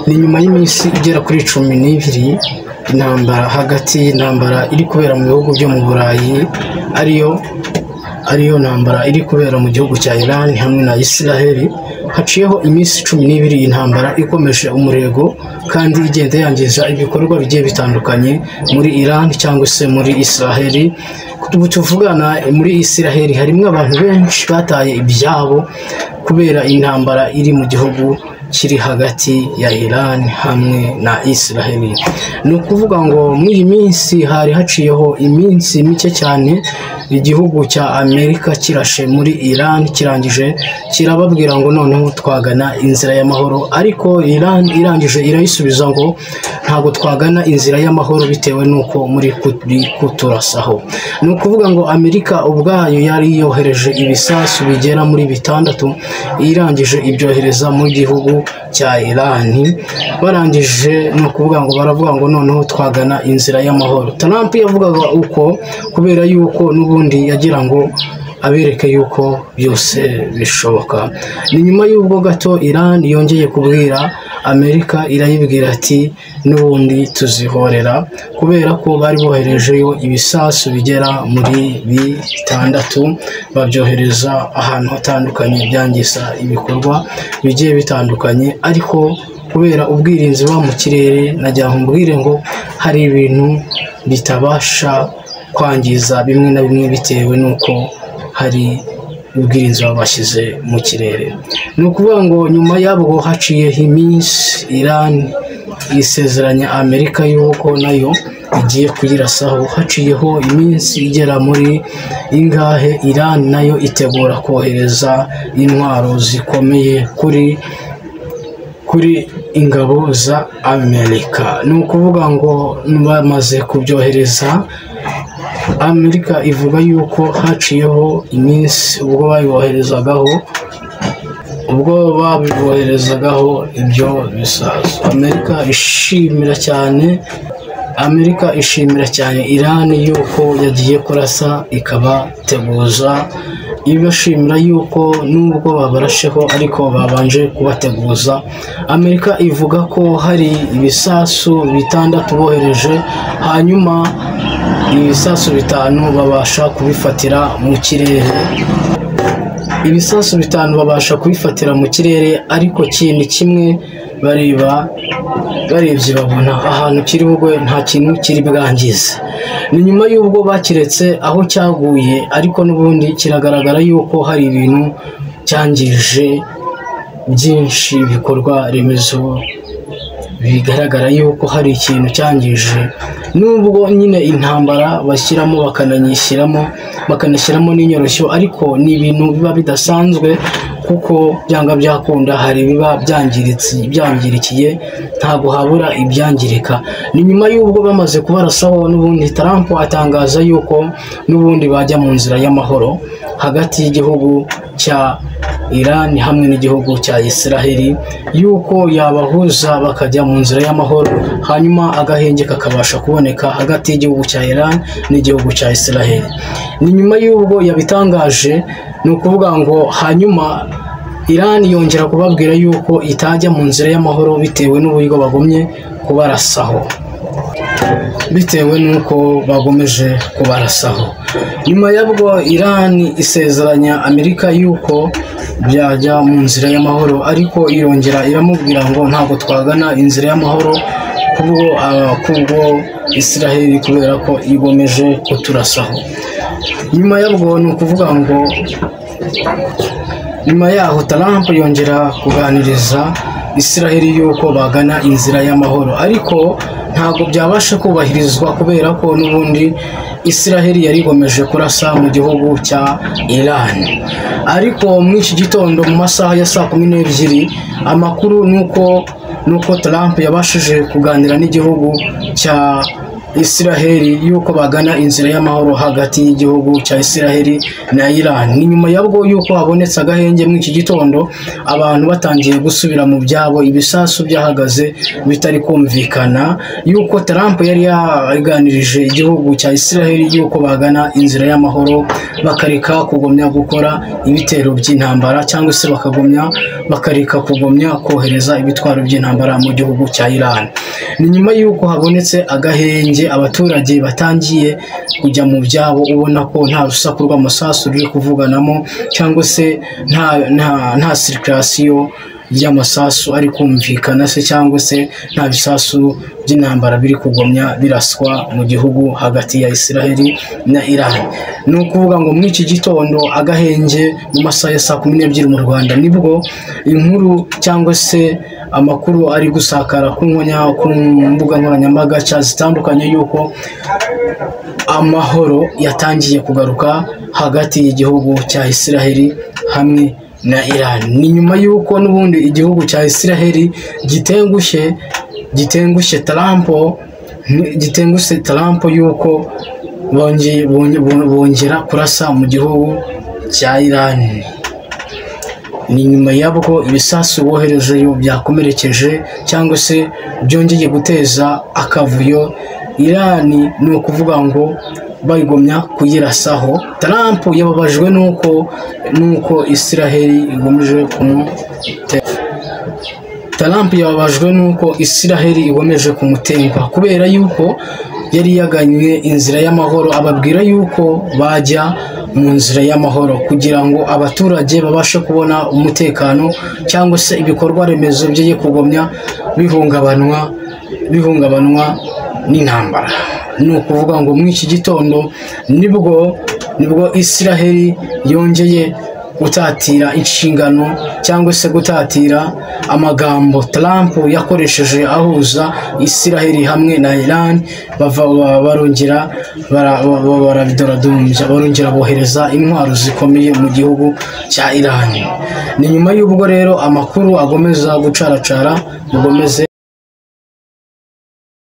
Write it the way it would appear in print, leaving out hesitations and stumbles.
ni nyuma y'iminsi igera kuri 12 intambara hagati y'intambara iri kubera mu bihugu byo mu Burayi ariyo ntambara iri kubera mu gihugu cya Iran hamwe na Israel. Haciyeho iminsi 12 intambara ikomeje umurego kandi igenda yangiza ibikorwa bigiye bitandukanye muri Iran cyangwa se muri Israel. Kutubu tuvugana muri Israel harimo abantu benshi bataye ibyabo kubera intambara iri mu gihugu kiri hagati ya Iran hamwe na Israel. Ni ukuvuga ngo muri iyi minsi hari haciyeho iminsi mike cyane igihugu cya Amerika kirashe muri Iran kirangije kirababwira ngo noneho twagana inzira y'amahoro, ariko Iran irangije irayisubiza ngo ntabwo twagana inzira y'amahoro bitewe nuko muri kuturasaho. Ni ukuvuga ngo Amerika ubwayo yari yohereje ibisasu bigera muri 6 irangije ibyohereza mu gihugu cya Iran. Barangije ni ukuvuga ngo baravuga ngo noneho twagana inzira y'amahoro. Trump yavugaga uko kubera yuko n'ubundi yagira ngo abereke yuko byose bishoboka. Ni nyuma y'ubwo gato Iran yongeye kubwira Amerika irayibwira ati n'ubundi tuzihorera kubera ko bari boherejeyo ibisasu bigera muri 6 babyohereza ahantu hatandukanye byangiza ibikorwa bigiye bitandukanye, ariko kubera ubwirinzi buba mu kirere najya mbwire ngo hari ibintu bitabasha kwangiza bimwe na bimwe bitewe nuko hari ubwirinzi babashyize mu kirere. Ni ukuvuga ngo nyuma yabwo haciye iminsi Iran isezeranya Amerika yuko nayo igiye kuyirasaho. Haciyeho iminsi igera muri ingahe Iran nayo itegura kohereza intwaro zikomeye kuri ingabo za Amerika. Ni ukuvuga ngo bamaze kubyohereza, Amerika ivuga yuko haciyeho iminsi ubwo babiboherezagaho ibyo bisasu. Amerika ishimira cyane Iran yuko yagiye kurasa ikabateguza, ibashimira yuko nubwo babarasheho ariko babanje kubateguza. Amerika ivuga ko hari ibisasu 6 bohereje, hanyuma ibisasu 5 babasha kubifatira mu kirere. Ibisasu 5 babasha kubifatira mu kirere, ariko kindi kimwe barebye babona ahantu kiri bugwe nta kintu kiri bwangize. Ni nyuma y'ubwo bakiretse aho cyaguye, ariko n'ubundi kiragaragara yuko hari ibintu cyangije byinshi bikorwa remezo, bigaragara yuko hari ikintu cyangije. Nubwo nyine intambara bashyiramo bakanashyiramo n'inyoroshyo, ariko ni ibintu biba bidasanzwe kuko byanga byakunda hari biba byangirikiye, ntabwo habura ibyangirika. Ni nyuma y'ubwo bamaze kubarasaho n'ubundi Trump atangaza yuko n'ubundi bajya mu nzira y'amahoro hagati y'igihugu cya Iran hamwe n'igihugu cya Israel, yuko yabahuza bakajya mu nzira y'amahoro, hanyuma agahenge kakabasha kuboneka hagati y'igihugu cya Iran n'igihugu cya Israel. Ni nyuma y'ubwo yabitangaje, ni ukuvuga ngo hanyuma Iran yongera kubabwira yuko itajya mu nzira y'amahoro bitewe n'uburyo bagomye kubarasaho, bitewe n'uko bagomeje kubarasaho. Nyuma yabwo Iran isezeranya Amerika yuko byajya mu nzira y'amahoro, ariko irongera iramubwira ngo ntabwo twagana inzira y'amahoro kubwo Israel kubera ko igomeje kuturasaho. Nyuma yabwo ni ukuvuga ngo nyuma yaho Trump yongera kuganiriza Israel yuko bagana inzira y'amahoro, ariko ntabwo byabasha kubahirizwa kubera ko n'ubundi Israel yari igomeje kurasa mu gihugu cya Iran. Ariko muri iki gitondo mu masaha ya 12 amakuru nuko Trump yabashije kuganira n'igihugu Israheli yuko bagana inzira y'amahoro hagati y'igihugu cya Israheli na Iran. Ni nyuma yabwo yuko habonetse agahenge mu iki gitondo abantu batangiye gusubira mu byabo, ibisasu byahagaze bitari kumvikana, yuko Trump yari yaganirije igihugu cya Israheli yuko bagana inzira y'amahoro bakareka kugomya gukora ibitero by'intambara, cyangwa se bakareka kugomya kohereza ibitwaro by'intambara mu gihugu cya Iran. Ni nyuma yuko habonetse agahenge abaturage batangiye kujya mu byabo, ubona ko nta rusaku rw'amasasu ruri kuvuganamo, cyangwa se nta circulation y'amasasu ari kumvikana se, cyangwa se nta bisasu by'intambara biri kugomya biraswa mu gihugu hagati ya Israheli na Iran. Ni ukuvuga ngo muri iki gitondo agahenge mu masaha ya saa 12 mu Rwanda nibwo inkuru cyangwa se amakuru ari gusakara ku mbuga nkoranyambaga zitandukanye yuko amahoro yatangiye kugaruka hagati y'igihugu cya Israheli hamwe na Iran. Ni nyuma yuko n'ubundi igihugu cya Israheli gitengushye Trump yuko bongera kurasa mu gihugu cya Iran. Ni nyuma yabwo ibisasu boherejeyo byakomerekeje cyangwa se byongeye guteza akavuyo Iran. Ni ukuvuga ngo bayigomya kuyirasaho. Trump yababajwe nuko Israheli igomeje kumutenga kubera yuko yari yaganywe inzira y'amahoro, ababwira yuko bajya mu nzira y'amahoro kugira ngo abaturage babashe kubona umutekano, cyangwa se ibikorwa remezo bye kugomya bihungabanwa n'intambara. Ni ukuvuga ngo muri iki gitondo nibwo Israheli yongeye gutatira inshingano cyangwa se gutatira amagambo Trump yakoresheje ahuza Israheli hamwe na Iran, barongera bohereza intwaro zikomeye mu gihugu cya Iran. Ni nyuma y'ubwo rero amakuru agomeza gucaracara mugomeze